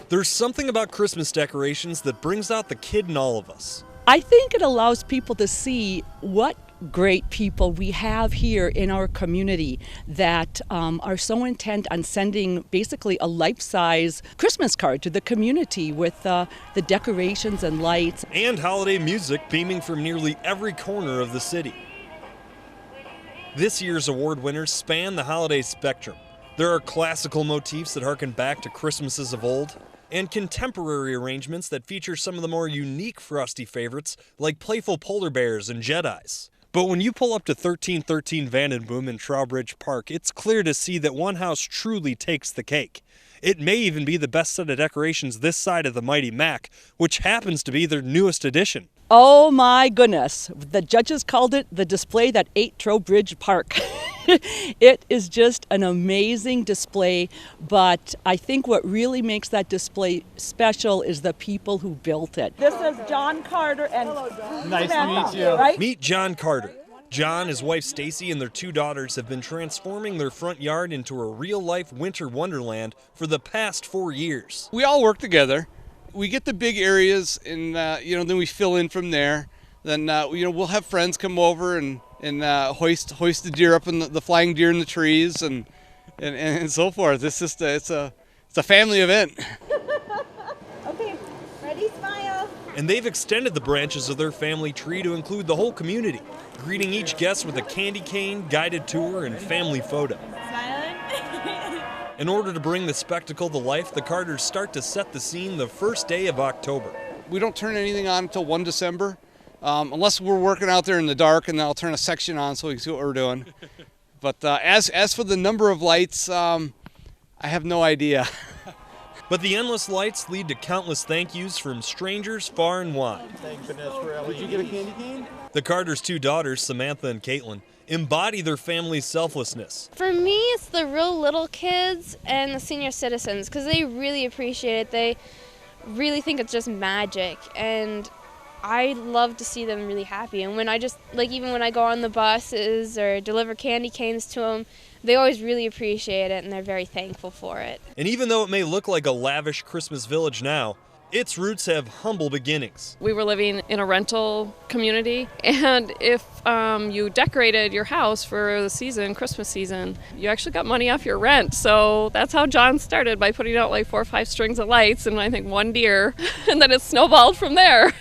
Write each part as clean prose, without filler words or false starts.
There's something about Christmas decorations that brings out the kid in all of us. I think it allows people to see what great people we have here in our community that are so intent on sending basically a life-size Christmas card to the community with the decorations and lights. And holiday music beaming from nearly every corner of the city. This year's award winners span the holiday spectrum. There are classical motifs that harken back to Christmases of old, and contemporary arrangements that feature some of the more unique Frosty favorites like playful polar bears and Jedis. But when you pull up to 1313 Vandenboom in Trowbridge Park, it's clear to see that one house truly takes the cake. It may even be the best set of decorations this side of the Mighty Mac, which happens to be their newest addition. Oh my goodness, the judges called it the display that ate Trowbridge Park. It is just an amazing display, but I think what really makes that display special is the people who built it. This is John Carter and Nice Samantha, to meet you. right? Meet John Carter. John, his wife Stacy, and their two daughters have been transforming their front yard into a real-life winter wonderland for the past 4 years. We all work together. We get the big areas, and then we fill in from there. Then we'll have friends come over and hoist the deer up in the flying deer in the trees and so forth. It's just it's a family event. Okay, ready, smile. And they've extended the branches of their family tree to include the whole community, greeting each guest with a candy cane, guided tour, and family photo. Smiling. In order to bring the spectacle to life, the Carters start to set the scene the first day of October. We don't turn anything on until 1 December, unless we're working out there in the dark, and then I'll turn a section on so we can see what we're doing. But as for the number of lights, I have no idea. But the endless lights lead to countless thank yous from strangers far and wide. Thank goodness for LED. Did you get a candy cane? The Carters' two daughters, Samantha and Caitlin, embody their family's selflessness. For me, it's the real little kids and the senior citizens because they really appreciate it. They really think it's just magic, and I love to see them really happy. And when even when I go on the buses or deliver candy canes to them, they always really appreciate it and they're very thankful for it. And even though it may look like a lavish Christmas village now, its roots have humble beginnings. We were living in a rental community, and if you decorated your house for the season, Christmas season, you actually got money off your rent. So that's how John started, by putting out like 4 or 5 strings of lights and I think 1 deer, and then it snowballed from there.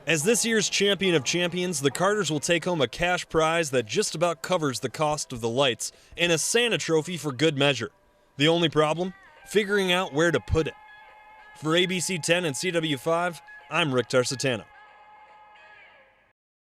As this year's champion of champions, the Carters will take home a cash prize that just about covers the cost of the lights and a Santa trophy for good measure. The only problem? Figuring out where to put it. For ABC 10 and CW5, I'm Rick Tarsitano.